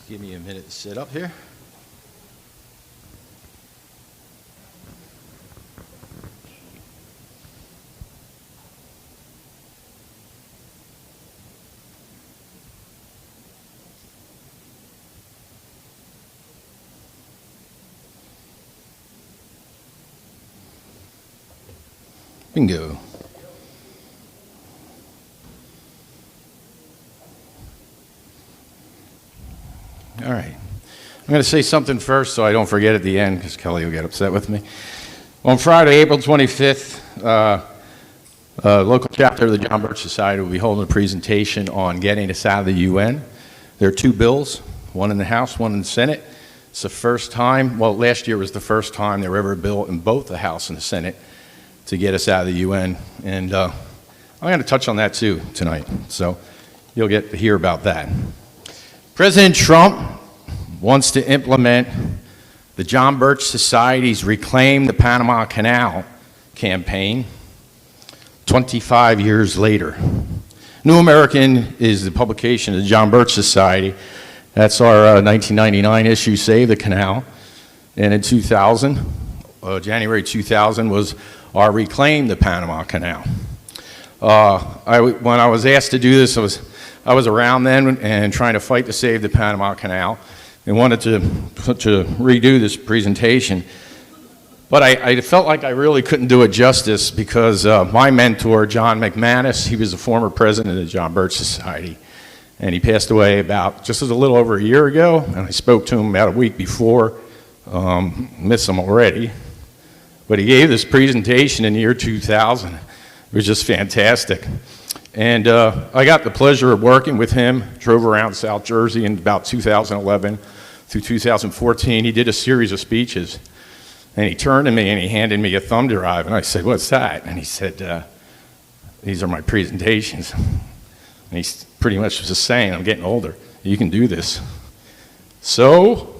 Give me a minute to sit up here. Bingo. All right. I'm going to say something first so I don't forget at the end, because Kelly will get upset with me. On Friday, April 25th, local chapter of the John Birch Society will be holding a presentation on getting us out of the UN. There are two bills, one in the House, one in the Senate. It's the first time, well, last year was the first time there were ever a bill in both the House and the Senate to get us out of the UN. And I'm going to touch on that too tonight, so you'll get to hear about that. President Trump wants to implement the John Birch Society's Reclaim the Panama Canal campaign 25 years later. New American is the publication of the John Birch Society. That's our 1999 issue, Save the Canal. And in 2000, January 2000, was our Reclaim the Panama Canal. When I was asked to do this, I was around then and trying to fight to save the Panama Canal and wanted to redo this presentation. But I felt like I really couldn't do it justice because my mentor, John McManus, he was the former president of the John Birch Society. And he passed away about just a little over a year ago. And I spoke to him about a week before. Miss him already. But he gave this presentation in the year 2000. It was just fantastic. And I got the pleasure of working with him, drove around South Jersey in about 2011 through 2014. He did a series of speeches. And he turned to me and he handed me a thumb drive. And I said, "What's that?" And he said, "These are my presentations." And he pretty much was just saying, "I'm getting older. You can do this." So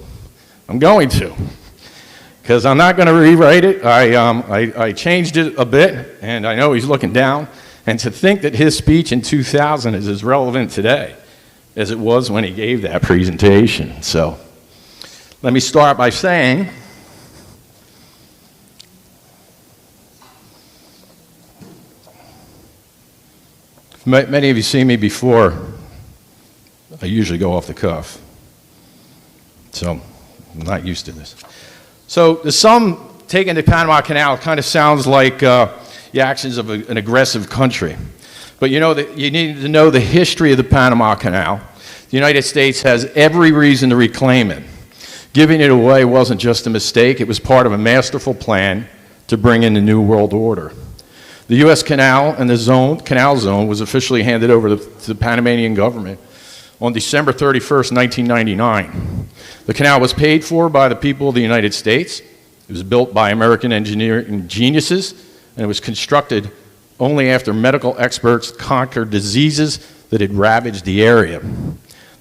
I'm going to. Because I'm not going to rewrite it. I changed it a bit, and I know he's looking down. And to think that his speech in 2000 is as relevant today as it was when he gave that presentation. So let me start by saying, many of you seen me before. I usually go off the cuff. So I'm not used to this. So the sum taken to Panama Canal kind of sounds like the actions of an aggressive country. But you know that you need to know the history of the Panama Canal. The United States has every reason to reclaim it. Giving it away wasn't just a mistake, it was part of a masterful plan to bring in the New World Order. The U.S. Canal and the Canal Zone was officially handed over to the Panamanian government on December 31st, 1999. The canal was paid for by the people of the United States. It was built by American engineering geniuses, and it was constructed only after medical experts conquered diseases that had ravaged the area.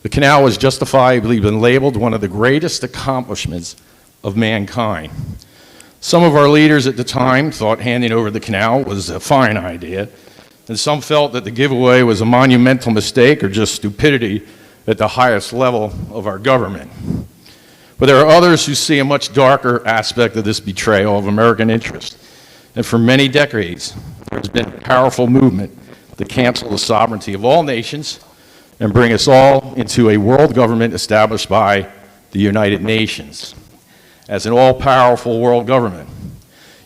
The canal was justifiably been labeled one of the greatest accomplishments of mankind. Some of our leaders at the time thought handing over the canal was a fine idea, and some felt that the giveaway was a monumental mistake or just stupidity at the highest level of our government. But there are others who see a much darker aspect of this betrayal of American interest. And for many decades, there's been a powerful movement to cancel the sovereignty of all nations and bring us all into a world government established by the United Nations as an all-powerful world government.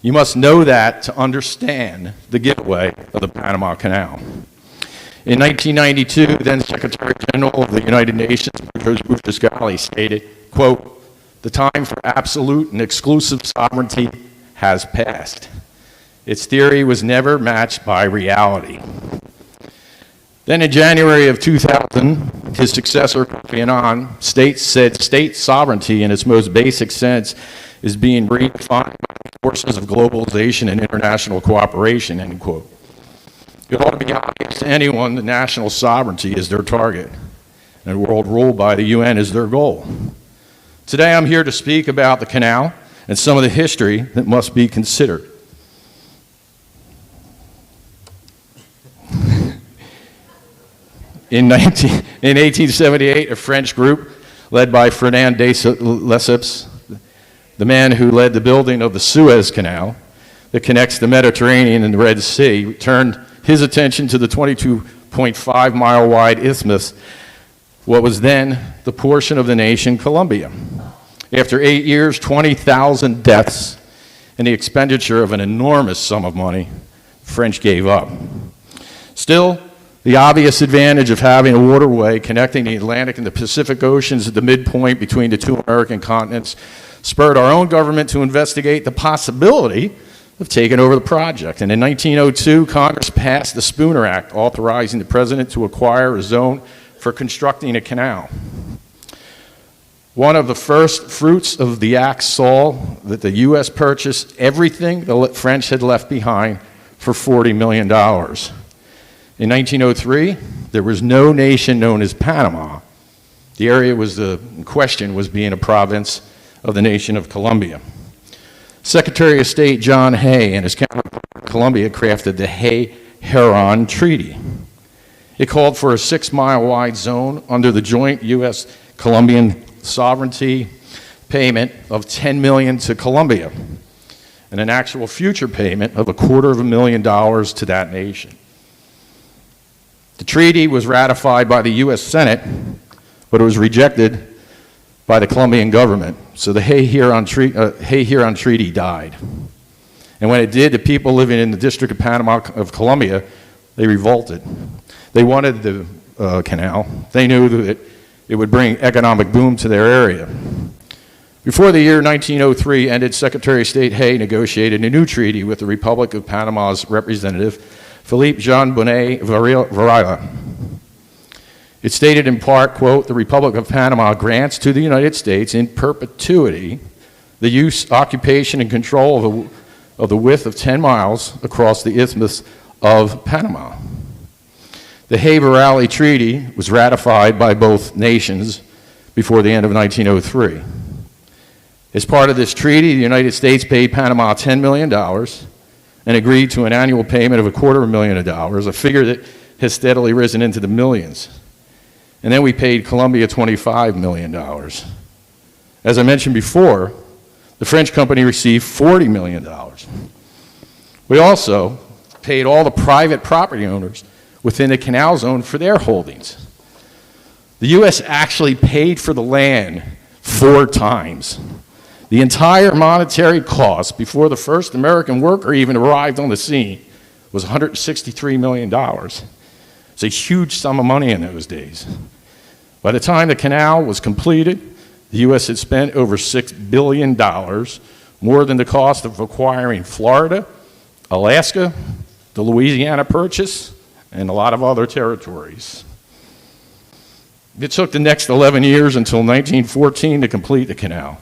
You must know that to understand the giveaway of the Panama Canal. In 1992, then Secretary General of the United Nations, Boutros Ghali, stated, quote, "The time for absolute and exclusive sovereignty has passed." Its theory was never matched by reality. Then in January of 2000, his successor, Kofi Annan, said state sovereignty in its most basic sense is being redefined by the forces of globalization and international cooperation, end quote. It ought to be obvious to anyone that national sovereignty is their target, and a world ruled by the UN is their goal. Today I'm here to speak about the canal and some of the history that must be considered. In 1878, a French group led by Fernand de Lesseps, the man who led the building of the Suez Canal that connects the Mediterranean and the Red Sea, turned his attention to the 22.5-mile wide isthmus, what was then the portion of the nation Colombia. After 8 years, 20,000 deaths, and the expenditure of an enormous sum of money, the French gave up. Still, the obvious advantage of having a waterway connecting the Atlantic and the Pacific Oceans at the midpoint between the two American continents spurred our own government to investigate the possibility of taking over the project. And in 1902, Congress passed the Spooner Act, authorizing the president to acquire a zone for constructing a canal. One of the first fruits of the act saw that the U.S. purchased everything the French had left behind for $40 million. In 1903, there was no nation known as Panama. The area in question was being a province of the nation of Colombia. Secretary of State John Hay and his counterpart in Colombia crafted the Hay-Huron Treaty. It called for a 6-mile wide zone under the joint U.S.-Colombian sovereignty payment of $10 million to Colombia and an actual future payment of $250,000 to that nation. The treaty was ratified by the U.S. Senate, but it was rejected by the Colombian government, so the Hay-Huron Treaty died. And when it did, the people living in the District of Panama of Colombia, they revolted. They wanted the canal. They knew that it would bring economic boom to their area. Before the year 1903 ended, Secretary of State Hay negotiated a new treaty with the Republic of Panama's representative, Philippe Jean Bonnet Varela. It stated in part, quote, "The Republic of Panama grants to the United States in perpetuity the use, occupation, and control of the width of 10 miles across the Isthmus of Panama." The Hay-Varela Treaty was ratified by both nations before the end of 1903. As part of this treaty, the United States paid Panama $10 million and agreed to an annual payment of $250,000, a figure that has steadily risen into the millions. And then we paid Colombia $25 million. As I mentioned before, the French company received $40 million. We also paid all the private property owners within the canal zone for their holdings. The U.S. actually paid for the land 4 times. The entire monetary cost before the first American worker even arrived on the scene was $163 million. It's a huge sum of money in those days. By the time the canal was completed, the U.S. had spent over $6 billion, more than the cost of acquiring Florida, Alaska, the Louisiana Purchase, and a lot of other territories. It took the next 11 years until 1914 to complete the canal.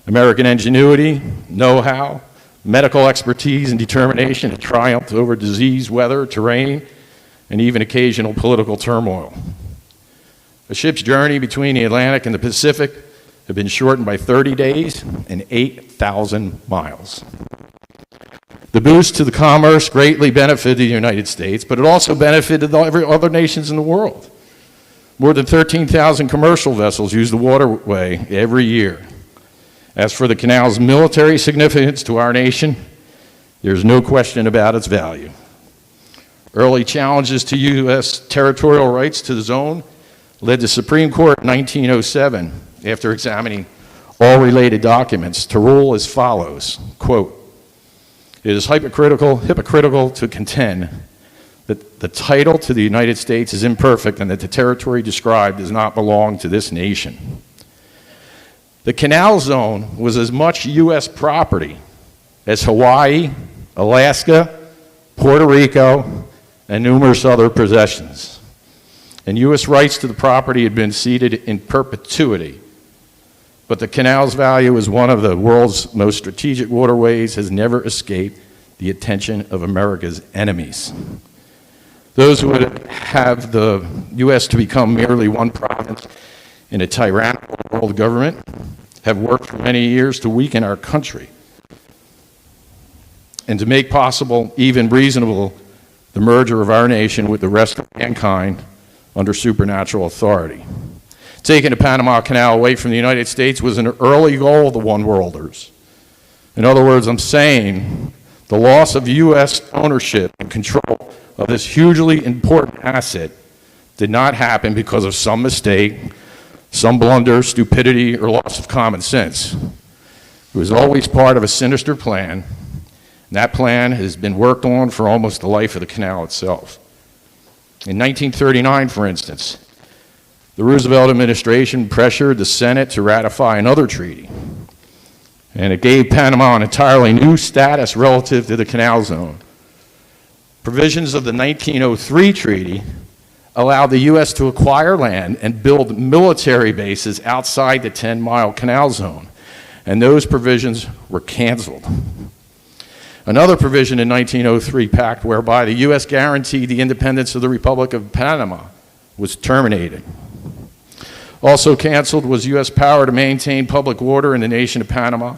American ingenuity, know-how, medical expertise, and determination had triumphed over disease, weather, terrain, and even occasional political turmoil. A ship's journey between the Atlantic and the Pacific had been shortened by 30 days and 8,000 miles. The boost to the commerce greatly benefited the United States, but it also benefited every other nations in the world. More than 13,000 commercial vessels use the waterway every year. As for the canal's military significance to our nation, there's no question about its value. Early challenges to U.S. territorial rights to the zone led the Supreme Court in 1907, after examining all related documents, to rule as follows, quote, "It is hypocritical to contend that the title to the United States is imperfect and that the territory described does not belong to this nation." The canal zone was as much U.S. property as Hawaii, Alaska, Puerto Rico, and numerous other possessions. And U.S. rights to the property had been ceded in perpetuity. But the canal's value as one of the world's most strategic waterways has never escaped the attention of America's enemies. Those who would have the U.S. to become merely one province in a tyrannical world government have worked for many years to weaken our country and to make possible, even reasonable, the merger of our nation with the rest of mankind under supernatural authority. Taking the Panama Canal away from the United States was an early goal of the one-worlders. In other words, I'm saying the loss of U.S. ownership and control of this hugely important asset did not happen because of some mistake, some blunder, stupidity, or loss of common sense. It was always part of a sinister plan, and that plan has been worked on for almost the life of the canal itself. In 1939, for instance, the Roosevelt administration pressured the Senate to ratify another treaty, and it gave Panama an entirely new status relative to the canal zone. Provisions of the 1903 treaty allowed the U.S. to acquire land and build military bases outside the 10-mile canal zone, and those provisions were canceled. Another provision in 1903 pact whereby the U.S. guaranteed the independence of the Republic of Panama was terminated. Also canceled was U.S. power to maintain public order in the nation of Panama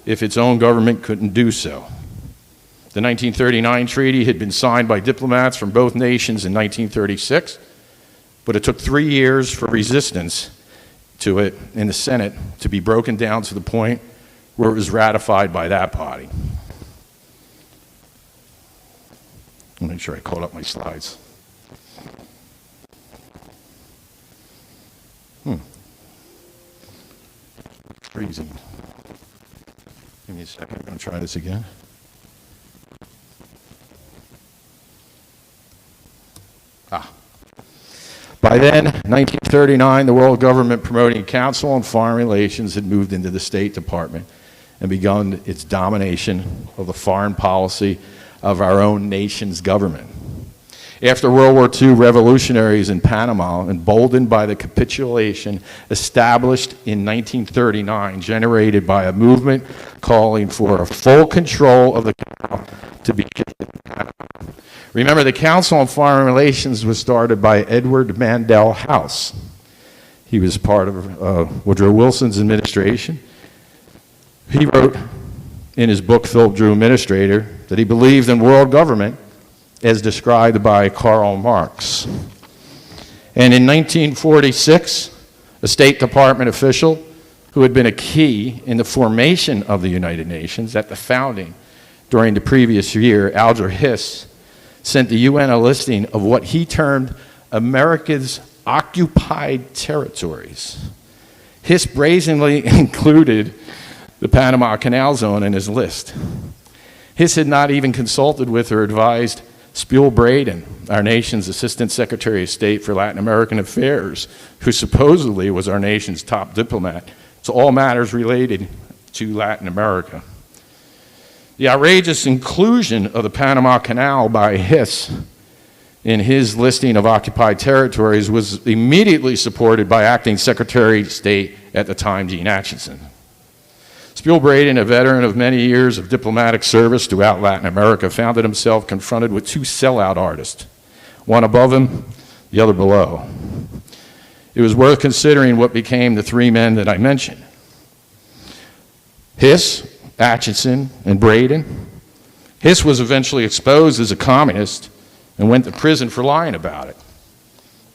if its own government couldn't do so. The 1939 treaty had been signed by diplomats from both nations in 1936, but it took 3 years for resistance to it in the Senate to be broken down to the point where it was ratified by that body. I'll make sure I caught up my slides. Freezing. Give me a second, I'm going to try this again. By then, 1939, the World Government Promoting Council on Foreign Relations had moved into the State Department and begun its domination of the foreign policy of our own nation's government. After World War II, revolutionaries in Panama, emboldened by the capitulation established in 1939, generated by a movement calling for a full control of the canal to be given to Panama. Remember, the Council on Foreign Relations was started by Edward Mandell House. He was part of Woodrow Wilson's administration. He wrote in his book, Philip Drew Administrator, that he believed in world government as described by Karl Marx. And in 1946, a State Department official who had been a key in the formation of the United Nations at the founding during the previous year, Alger Hiss, sent the UN a listing of what he termed America's occupied territories. Hiss brazenly included the Panama Canal Zone in his list. Hiss had not even consulted with or advised Spiel Braden, our nation's Assistant Secretary of State for Latin American Affairs, who supposedly was our nation's top diplomat, to all matters related to Latin America. The outrageous inclusion of the Panama Canal by Hiss in his listing of occupied territories was immediately supported by Acting Secretary of State at the time, Gene Acheson. Spiel Braden, a veteran of many years of diplomatic service throughout Latin America, found himself confronted with two sellout artists, one above him, the other below. It was worth considering what became the three men that I mentioned. Hiss, Acheson, and Braden. Hiss was eventually exposed as a communist and went to prison for lying about it.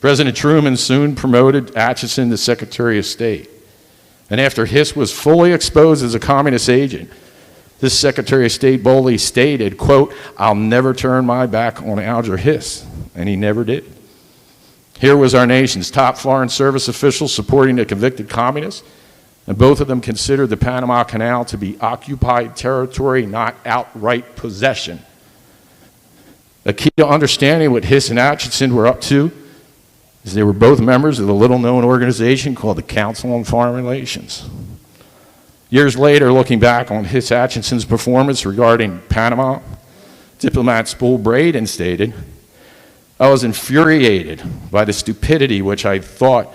President Truman soon promoted Acheson to Secretary of State. And after Hiss was fully exposed as a communist agent, this Secretary of State boldly stated, quote, "I'll never turn my back on Alger Hiss," and he never did. Here was our nation's top foreign service official supporting a convicted communist, and both of them considered the Panama Canal to be occupied territory, not outright possession. A key to understanding what Hiss and Acheson were up to is they were both members of the little-known organization called the Council on Foreign Relations. Years later, looking back on Hiss Acheson's performance regarding Panama, diplomat Spiel Braden stated, "I was infuriated by the stupidity which I thought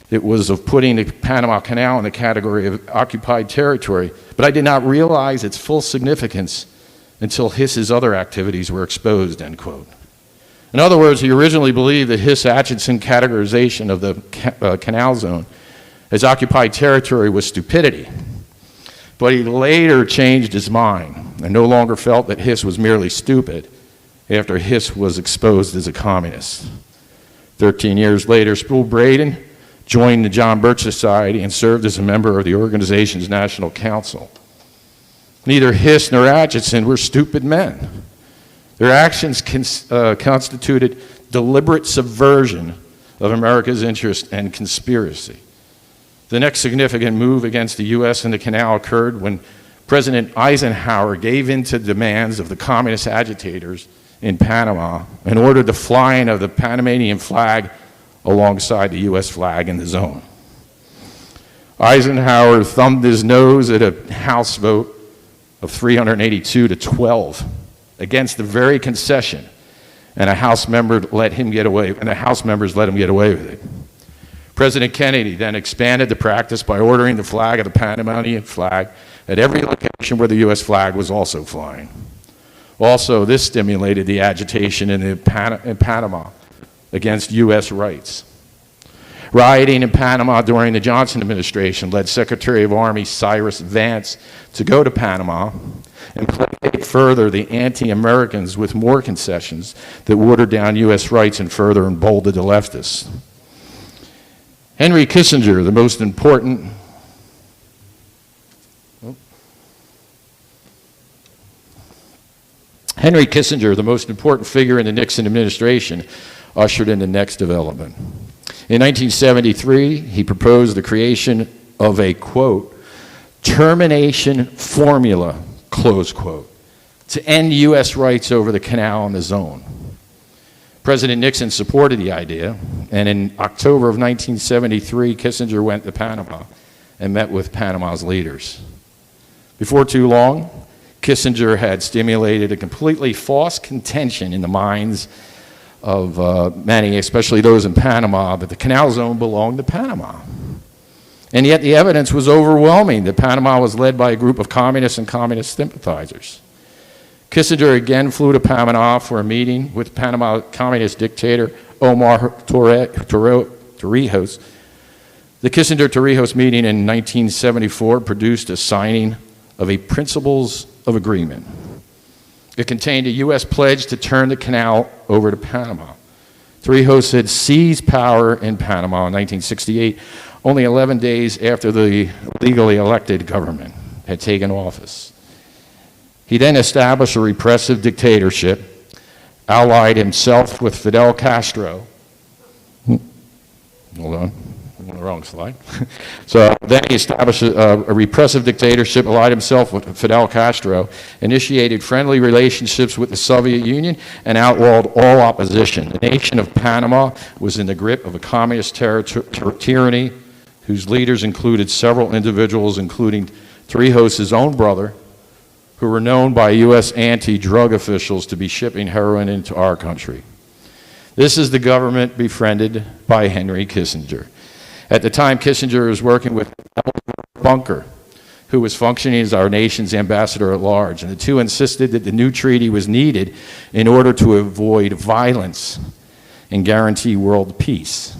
it was of putting the Panama Canal in the category of occupied territory, but I did not realize its full significance until Hiss's other activities were exposed," end quote. In other words, he originally believed that Hiss-Acheson categorization of the canal zone as occupied territory was stupidity. But he later changed his mind and no longer felt that Hiss was merely stupid after Hiss was exposed as a communist. 13 years later, Spiel Braden joined the John Birch Society, and served as a member of the organization's National Council. Neither Hiss nor Atchison were stupid men. Their actions constituted deliberate subversion of America's interest and conspiracy. The next significant move against the U.S. in the canal occurred when President Eisenhower gave in to demands of the communist agitators in Panama and ordered the flying of the Panamanian flag alongside the U.S. flag in the zone. Eisenhower thumbed his nose at a House vote of 382 to 12 against the very concession, and the House members let him get away with it. President Kennedy then expanded the practice by ordering the flag of the Panamanian flag at every location where the U.S. flag was also flying. Also, this stimulated the agitation in Panama against U.S. rights. Rioting in Panama during the Johnson administration led Secretary of Army Cyrus Vance to go to Panama and placate further the anti-Americans with more concessions that watered down U.S. rights and further emboldened the leftists. Henry Kissinger, the most important figure in the Nixon administration, ushered in the next development. In 1973, he proposed the creation of a, quote, termination formula, close quote, to end U.S. rights over the canal and the zone. President Nixon supported the idea, and in October of 1973, Kissinger went to Panama and met with Panama's leaders. Before too long, Kissinger had stimulated a completely false contention in the minds of many, especially those in Panama, that the canal zone belonged to Panama. And yet the evidence was overwhelming that Panama was led by a group of communists and communist sympathizers. Kissinger again flew to Panama for a meeting with Panama communist dictator Omar Torrijos. The Kissinger-Torrijos meeting in 1974 produced a signing of a Principles of Agreement. It contained a U.S. pledge to turn the canal over to Panama. Torrijos had seized power in Panama in 1968, only 11 days after the legally elected government had taken office. He then established a repressive dictatorship, allied himself with Fidel Castro. Hold on, I'm on the wrong slide. So then he established a repressive dictatorship, allied himself with Fidel Castro, initiated friendly relationships with the Soviet Union, and outlawed all opposition. The nation of Panama was in the grip of a communist tyranny whose leaders included several individuals, including Torrijos' own brother, who were known by U.S. anti-drug officials to be shipping heroin into our country. This is the government befriended by Henry Kissinger. At the time, Kissinger was working with Bunker, who was functioning as our nation's ambassador at large, and the two insisted that the new treaty was needed in order to avoid violence and guarantee world peace.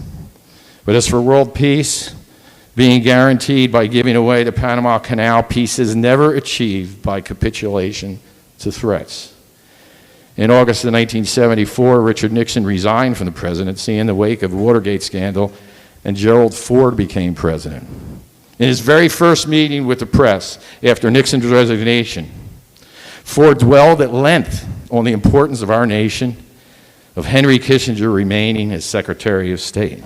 But as for world peace, being guaranteed by giving away the Panama Canal, peace is never achieved by capitulation to threats. In August of 1974, Richard Nixon resigned from the presidency in the wake of the Watergate scandal, and Gerald Ford became president. In his very first meeting with the press after Nixon's resignation, Ford dwelled at length on the importance of our nation, of Henry Kissinger remaining as Secretary of State.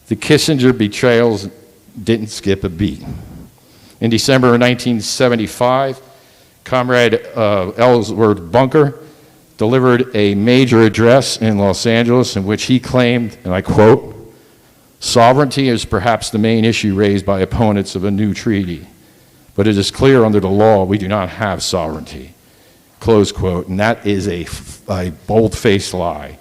The Kissinger betrayals didn't skip a beat. In December of 1975, Comrade Ellsworth Bunker delivered a major address in Los Angeles in which he claimed, and I quote, "Sovereignty is perhaps the main issue raised by opponents of a new treaty, but it is clear under the law we do not have sovereignty," close quote, and that is a bold-faced lie.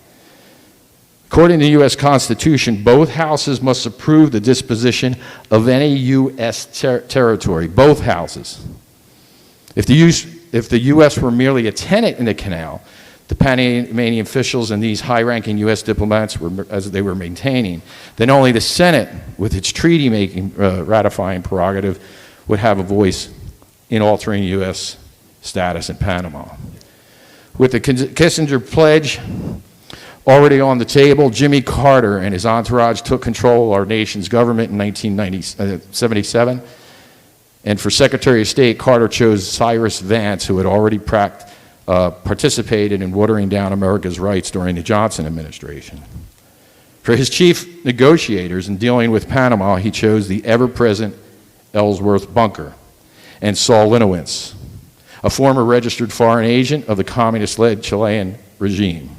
According to the U.S. Constitution, both houses must approve the disposition of any U.S. territory, both houses. If the U.S. were merely a tenant in the canal, the Panamanian officials and these high-ranking U.S. diplomats, as they were maintaining, then only the Senate, with its treaty-making, ratifying prerogative, would have a voice in altering U.S. status in Panama. With the Kissinger pledge, Already on the table, Jimmy Carter and his entourage took control of our nation's government in 1977. And for Secretary of State, Carter chose Cyrus Vance, who had already participated in watering down America's rights during the Johnson administration. For his chief negotiators in dealing with Panama, he chose the ever-present Ellsworth Bunker and Saul Linowitz, a former registered foreign agent of the communist-led Chilean regime.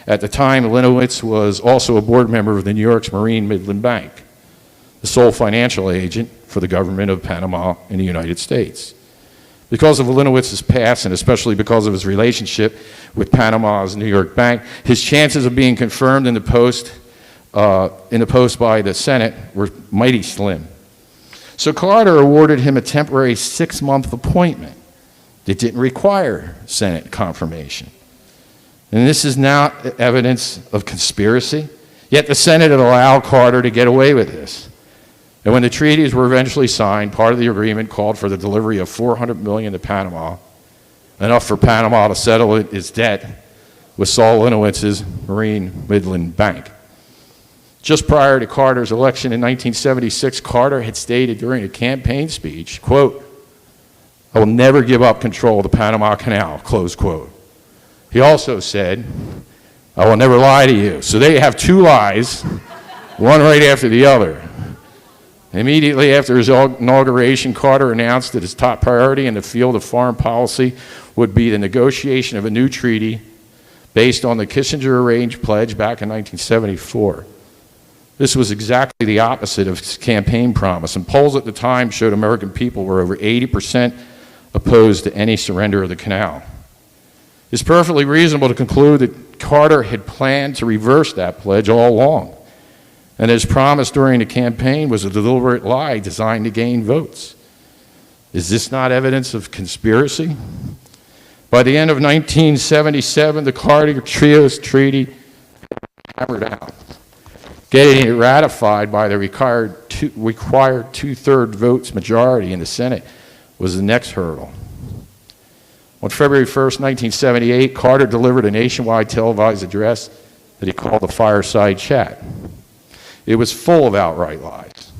At the time, Linowitz was also a board member of the New York's Marine Midland Bank, the sole financial agent for the government of Panama in the United States. Because of Linowitz's past, and especially because of his relationship with Panama's New York Bank, his chances of being confirmed in the post by the Senate were mighty slim. So Carter awarded him a temporary 6-month appointment that didn't require Senate confirmation. And this is not evidence of conspiracy, yet the Senate had allowed Carter to get away with this. And when the treaties were eventually signed, part of the agreement called for the delivery of $400 million to Panama, enough for Panama to settle its debt with Saul Linowitz's Marine Midland Bank. Just prior to Carter's election in 1976, Carter had stated during a campaign speech, quote, "I will never give up control of the Panama Canal," close quote. He also said, "I will never lie to you." So there you have two lies, one right after the other. Immediately after his inauguration, Carter announced that his top priority in the field of foreign policy would be the negotiation of a new treaty based on the Kissinger-arranged pledge back in 1974. This was exactly the opposite of his campaign promise, and polls at the time showed American people were over 80% opposed to any surrender of the canal. It's perfectly reasonable to conclude that Carter had planned to reverse that pledge all along, and his promise during the campaign was a deliberate lie designed to gain votes. Is this not evidence of conspiracy? By the end of 1977, the Carter-Trios Treaty hammered out. Getting it ratified by the required two-thirds votes majority in the Senate was the next hurdle. On February 1st, 1978, Carter delivered a nationwide televised address that he called the Fireside Chat. It was full of outright lies.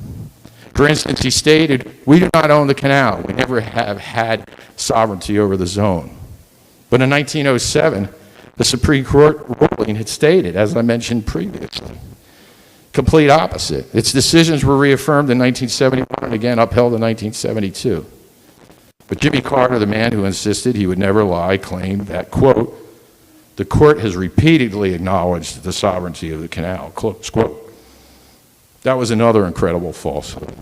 For instance, he stated, "We do not own the canal. We never have had sovereignty over the zone." But in 1907, the Supreme Court ruling had stated, as I mentioned previously, complete opposite. Its decisions were reaffirmed in 1971 and again upheld in 1972. But Jimmy Carter, the man who insisted he would never lie, claimed that, quote, "The court has repeatedly acknowledged the sovereignty of the canal," close quote. That was another incredible falsehood.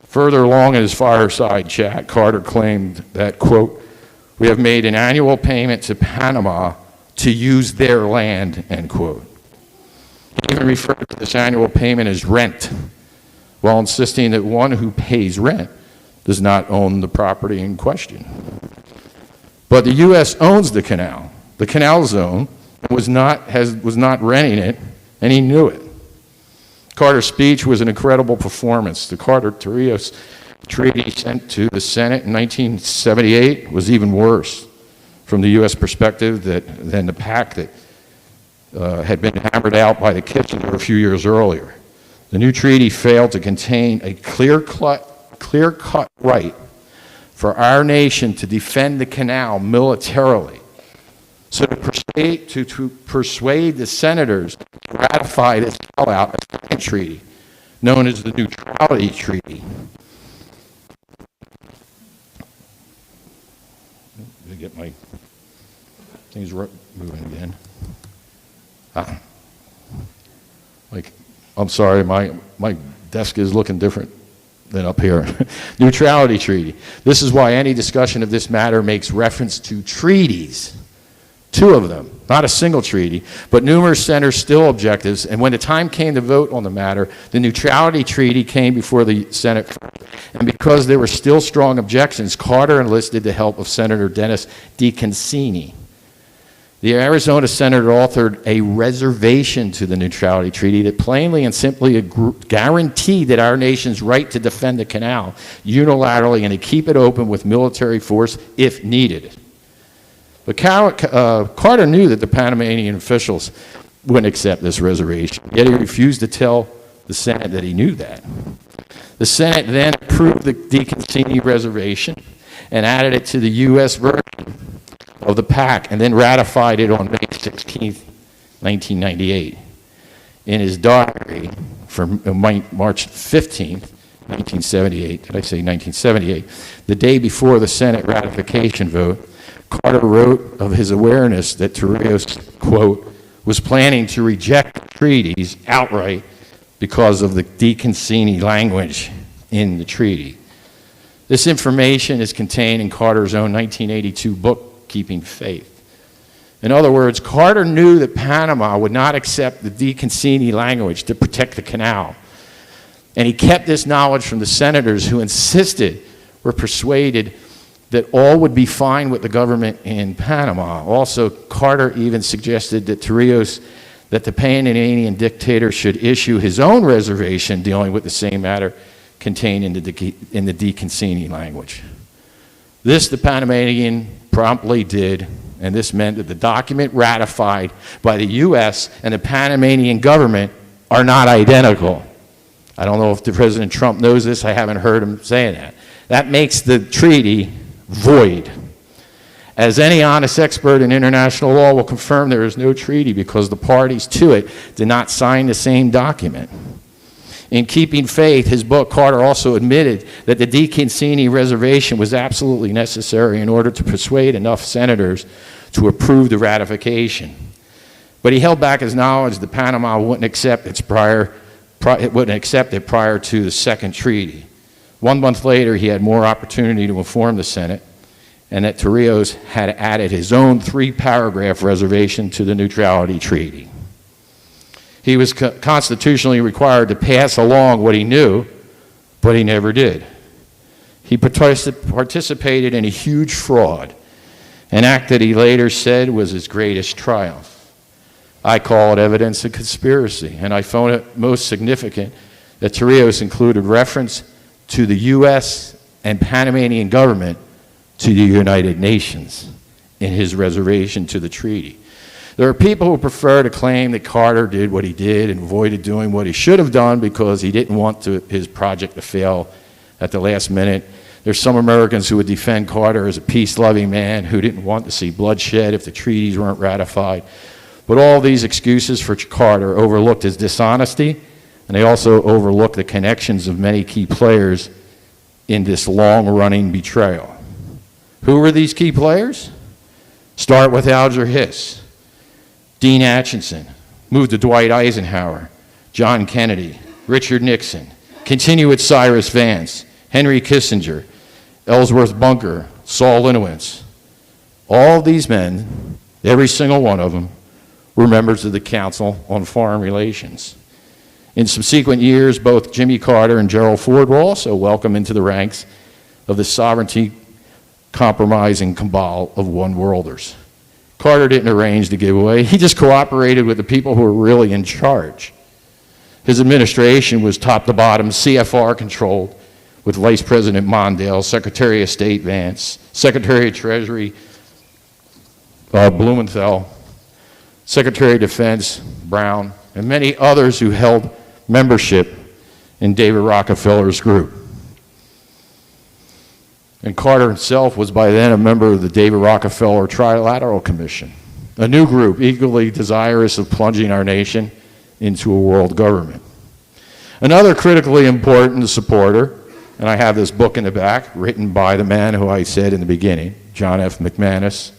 Further along in his Fireside Chat, Carter claimed that, quote, "We have made an annual payment to Panama to use their land," end quote. He even referred to this annual payment as rent, while insisting that one who pays rent does not own the property in question. But the U.S. owns the canal zone, and was not renting it, and he knew it. Carter's speech was an incredible performance. The Carter-Trios Treaty sent to the Senate in 1978 was even worse from the U.S. perspective than the pact that had been hammered out by the Kissinger a few years earlier. The new treaty failed to contain a clear-cut right for our nation to defend the canal militarily. So to persuade the senators to ratify this sellout, a second treaty, known as the Neutrality Treaty. Let me get my things moving again. I'm sorry, my desk is looking different than up here. Neutrality Treaty. This is why any discussion of this matter makes reference to treaties. 2 of them, not a single treaty, but numerous senators still objectives, and when the time came to vote on the matter, the Neutrality Treaty came before the Senate, and because there were still strong objections, Carter enlisted the help of Senator Dennis DeConcini. The Arizona senator authored a reservation to the Neutrality Treaty that plainly and simply guaranteed that our nation's right to defend the canal unilaterally and to keep it open with military force if needed. But Carter knew that the Panamanian officials wouldn't accept this reservation, yet he refused to tell the Senate that he knew that. The Senate then approved the DeConcini reservation and added it to the U.S. version of the pact, and then ratified it on May 16, 1998. In his diary from March 15, 1978, did I say 1978, the day before the Senate ratification vote, Carter wrote of his awareness that Torrijos, quote, was planning to reject the treaties outright because of the DeConcini language in the treaty. This information is contained in Carter's own 1982 book, Keeping Faith. In other words, Carter knew that Panama would not accept the DeConcini language to protect the canal. And he kept this knowledge from the senators who were persuaded that all would be fine with the government in Panama. Also, Carter even suggested that that the Panamanian dictator should issue his own reservation dealing with the same matter contained in the DeConcini language. This the Panamanian promptly did, and this meant that the document ratified by the U.S. and the Panamanian government are not identical. I don't know if President Trump knows this. I haven't heard him saying that. That makes the treaty void. As any honest expert in international law will confirm, there is no treaty because the parties to it did not sign the same document. In Keeping Faith, his book, Carter also admitted that the DeConcini reservation was absolutely necessary in order to persuade enough senators to approve the ratification. But he held back his knowledge that Panama wouldn't accept it prior to the second treaty. 1 month later, he had more opportunity to inform the Senate, and that Torrijos had added his own 3-paragraph reservation to the neutrality treaty. He was constitutionally required to pass along what he knew, but he never did. He participated in a huge fraud, an act that he later said was his greatest triumph. I call it evidence of conspiracy, and I found it most significant that Torrijos included reference to the U.S. and Panamanian government to the United Nations in his reservation to the treaty. There are people who prefer to claim that Carter did what he did and avoided doing what he should have done because he didn't want his project to fail at the last minute. There's some Americans who would defend Carter as a peace-loving man who didn't want to see bloodshed if the treaties weren't ratified. But all these excuses for Carter overlooked his dishonesty, and they also overlooked the connections of many key players in this long-running betrayal. Who were these key players? Start with Alger Hiss. Dean Acheson, moved to Dwight Eisenhower, John Kennedy, Richard Nixon, continue with Cyrus Vance, Henry Kissinger, Ellsworth Bunker, Saul Linowitz. All of these men, every single one of them, were members of the Council on Foreign Relations. In subsequent years, both Jimmy Carter and Gerald Ford were also welcomed into the ranks of the sovereignty-compromising cabal of one-worlders. Carter didn't arrange the giveaway. He just cooperated with the people who were really in charge. His administration was top to bottom CFR controlled, with Vice President Mondale, Secretary of State Vance, Secretary of Treasury Blumenthal, Secretary of Defense Brown, and many others who held membership in David Rockefeller's group. And Carter himself was by then a member of the David Rockefeller Trilateral Commission, a new group equally desirous of plunging our nation into a world government. Another critically important supporter, and I have this book in the back, written by the man who I said in the beginning, John F. McManus,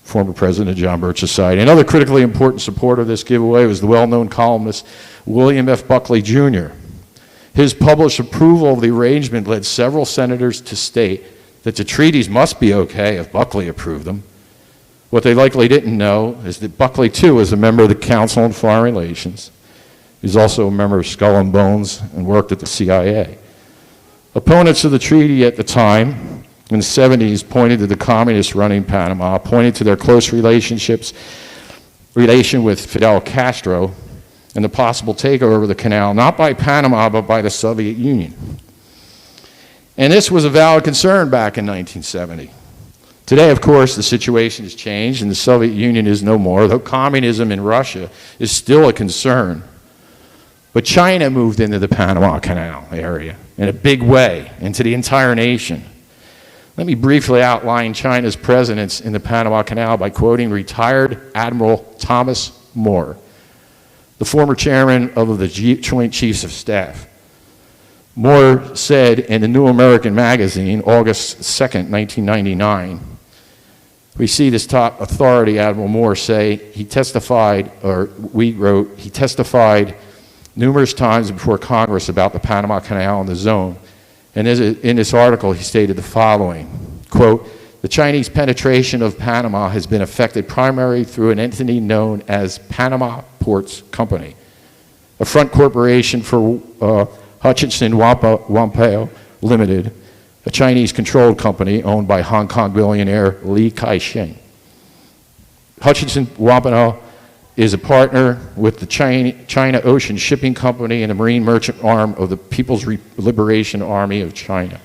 former president of John Birch Society. Another critically important supporter of this giveaway was the well-known columnist William F. Buckley, Jr. His published approval of the arrangement led several senators to state that the treaties must be okay if Buckley approved them. What they likely didn't know is that Buckley, too, was a member of the Council on Foreign Relations. He was also a member of Skull and Bones and worked at the CIA. Opponents of the treaty at the time, in the 70s, pointed to the communists running Panama, pointed to their close relation with Fidel Castro, and the possible takeover of the canal, not by Panama, but by the Soviet Union. And this was a valid concern back in 1970. Today, of course, the situation has changed and the Soviet Union is no more, though communism in Russia is still a concern. But China moved into the Panama Canal area in a big way, into the entire nation. Let me briefly outline China's presence in the Panama Canal by quoting retired Admiral Thomas Moore, the former chairman of the Joint Chiefs of Staff. Moore said in the New American Magazine, August 2nd, 1999, we see this top authority, Admiral Moore, say he testified, or we wrote, he testified numerous times before Congress about the Panama Canal and the zone. And in this article, he stated the following, quote, the Chinese penetration of Panama has been effected primarily through an entity known as Panama Ports Company, a front corporation for Hutchinson Wampao Limited, a Chinese-controlled company owned by Hong Kong billionaire Li Ka-shing. Hutchinson Wampao is a partner with the China Ocean Shipping Company and the marine merchant arm of the People's Liberation Army of China.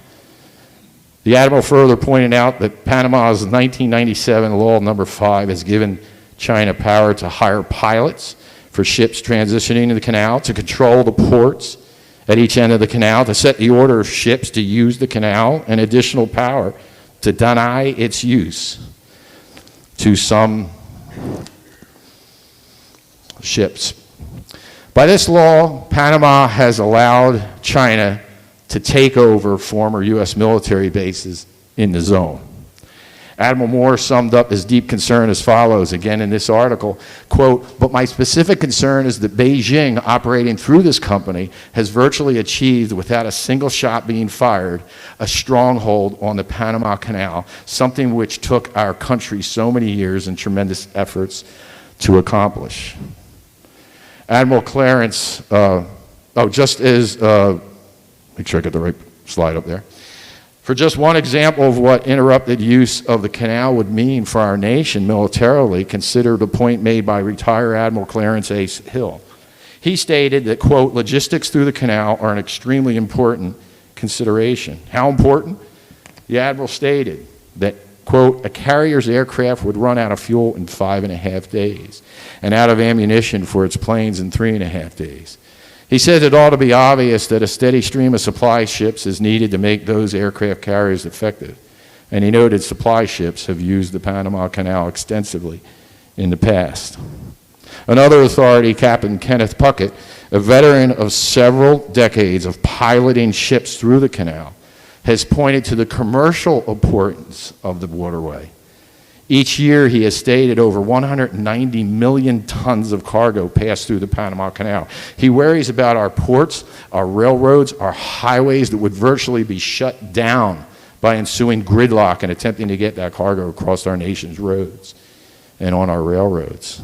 The Admiral further pointed out that Panama's 1997 Law Number 5 has given China power to hire pilots for ships transitioning in the canal, to control the ports at each end of the canal, to set the order of ships to use the canal, and additional power to deny its use to some ships. By this law, Panama has allowed China to take over former U.S. military bases in the zone. Admiral Moore summed up his deep concern as follows, again in this article, quote, but my specific concern is that Beijing, operating through this company, has virtually achieved, without a single shot being fired, a stronghold on the Panama Canal, something which took our country so many years and tremendous efforts to accomplish. Admiral Clarence, just as, make sure I get the right slide up there. For just one example of what interrupted use of the canal would mean for our nation militarily, consider the point made by retired Admiral Clarence A. Hill. He stated that, quote, logistics through the canal are an extremely important consideration. How important? The Admiral stated that, quote, a carrier's aircraft would run out of fuel in 5.5 days and out of ammunition for its planes in 3.5 days. He said it ought to be obvious that a steady stream of supply ships is needed to make those aircraft carriers effective. And he noted supply ships have used the Panama Canal extensively in the past. Another authority, Captain Kenneth Puckett, a veteran of several decades of piloting ships through the canal, has pointed to the commercial importance of the waterway. Each year, he has stated, over 190 million tons of cargo pass through the Panama Canal. He worries about our ports, our railroads, our highways that would virtually be shut down by ensuing gridlock and attempting to get that cargo across our nation's roads and on our railroads.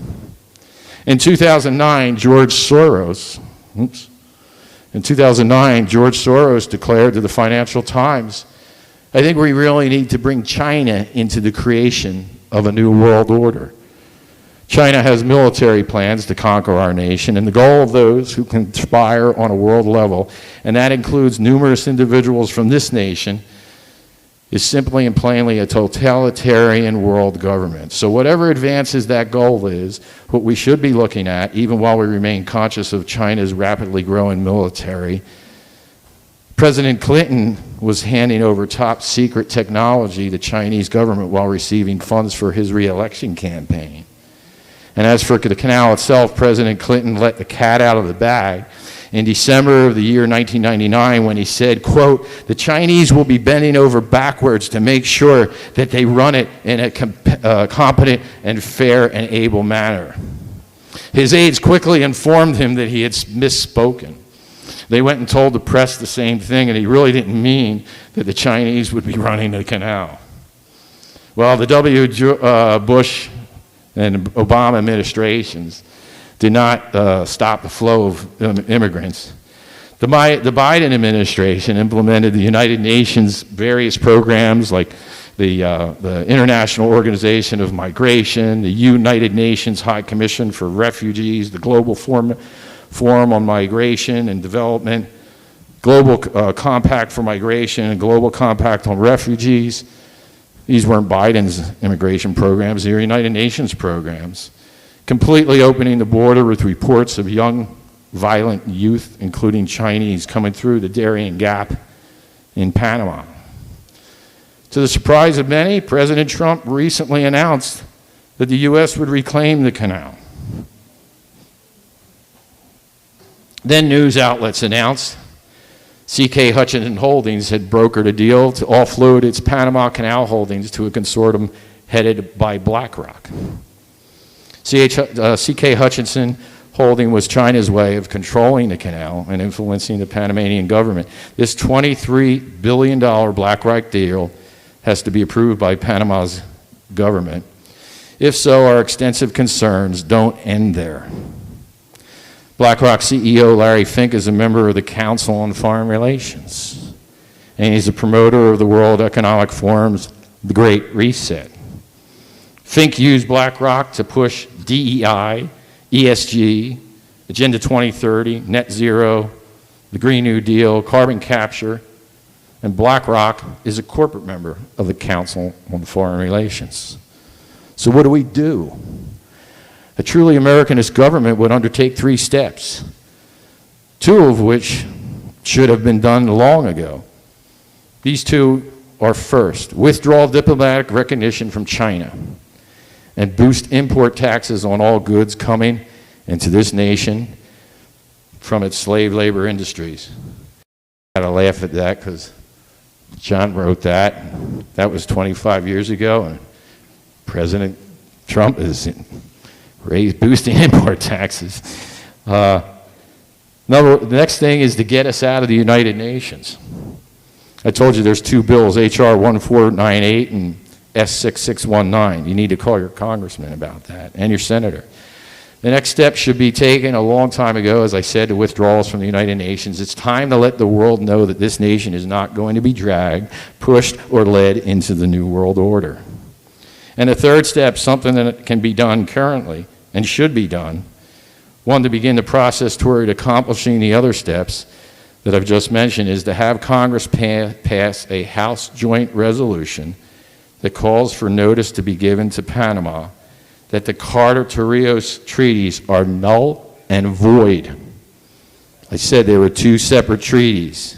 In 2009, George Soros declared to the Financial Times, I think we really need to bring China into the creation of a new world order. China has military plans to conquer our nation, and the goal of those who conspire on a world level, and that includes numerous individuals from this nation, is simply and plainly a totalitarian world government. So whatever advances that goal is, what we should be looking at, even while we remain conscious of China's rapidly growing military. President Clinton was handing over top secret technology to the Chinese government while receiving funds for his re-election campaign. And as for the canal itself, President Clinton let the cat out of the bag in December of the year 1999 when he said, quote, the Chinese will be bending over backwards to make sure that they run it in a competent and fair and able manner. His aides quickly informed him that he had misspoken. They went and told the press the same thing, and he really didn't mean that the Chinese would be running the canal. Well, the Bush and Obama administrations did not stop the flow of immigrants. The Biden administration implemented the United Nations various programs like the International Organization of Migration, the United Nations High Commission for Refugees, the Global Forum on Migration and Development, Global Compact for Migration, and Global Compact on Refugees. These weren't Biden's immigration programs, they were United Nations programs, completely opening the border with reports of young, violent youth, including Chinese, coming through the Darien Gap in Panama. To the surprise of many, President Trump recently announced that the U.S. would reclaim the canal. Then news outlets announced CK Hutchison Holdings had brokered a deal to offload its Panama Canal holdings to a consortium headed by BlackRock. CK Hutchison Holding was China's way of controlling the canal and influencing the Panamanian government. This $23 billion BlackRock deal has to be approved by Panama's government. If so, our extensive concerns don't end there. BlackRock CEO Larry Fink is a member of the Council on Foreign Relations, and he's a promoter of the World Economic Forum's The Great Reset. Fink used BlackRock to push DEI, ESG, Agenda 2030, Net Zero, the Green New Deal, carbon capture, and BlackRock is a corporate member of the Council on Foreign Relations. So what do we do? A truly Americanist government would undertake 3 steps, 2 of which should have been done long ago. These 2 are: first, withdraw diplomatic recognition from China and boost import taxes on all goods coming into this nation from its slave labor industries. I gotta laugh at that because John wrote that. That was 25 years ago, and President Trump is boosting import taxes. The next thing is to get us out of the United Nations. I told you there's 2 bills, HR 1498 and S6619. You need to call your congressman about that and your senator. The next step should be taken a long time ago, as I said, to withdraw us from the United Nations. It's time to let the world know that this nation is not going to be dragged, pushed, or led into the New World Order. And the third step, something that can be done currently and should be done, one to begin the process toward accomplishing the other steps that I've just mentioned, is to have Congress pass a House joint resolution that calls for notice to be given to Panama that the Carter-Torrijos treaties are null and void. I said there were 2 separate treaties.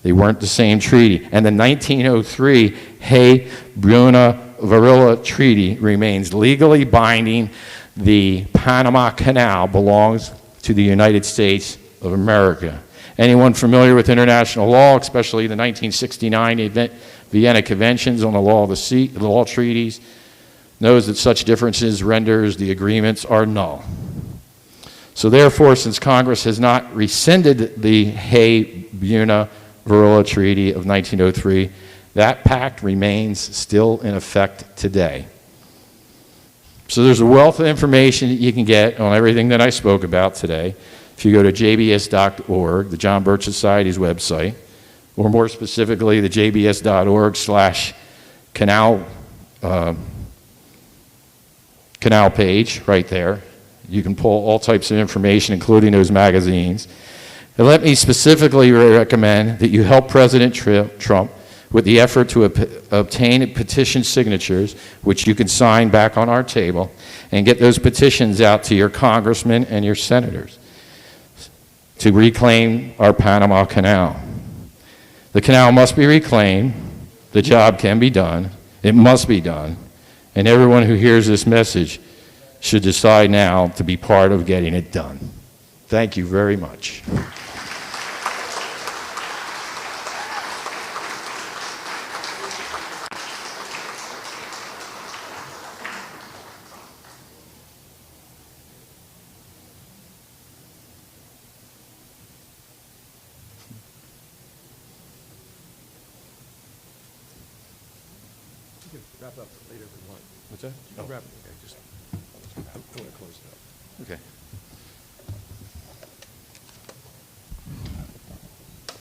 They weren't the same treaty. And the 1903 Hay-Bruna-Varilla Treaty remains legally binding. The Panama Canal belongs to the United States of America. Anyone familiar with international law, especially the 1969 Vienna Conventions on the Law of the Sea, the law treaties, knows that such differences renders the agreements are null. So therefore, since Congress has not rescinded the Hay-Bruna-Varilla Treaty of 1903, that pact remains still in effect today. So there's a wealth of information that you can get on everything that I spoke about today. If you go to jbs.org, the John Birch Society's website, or more specifically, the jbs.org/canal canal page right there. You can pull all types of information, including those magazines. And let me specifically recommend that you help President Trump with the effort to obtain petition signatures, which you can sign back on our table, and get those petitions out to your congressmen and your senators to reclaim our Panama Canal. The canal must be reclaimed. The job can be done. It must be done. And everyone who hears this message should decide now to be part of getting it done. Thank you very much. Wrap up later if you want. What's that? You can wrap it. Okay, just I want to close it up. Okay.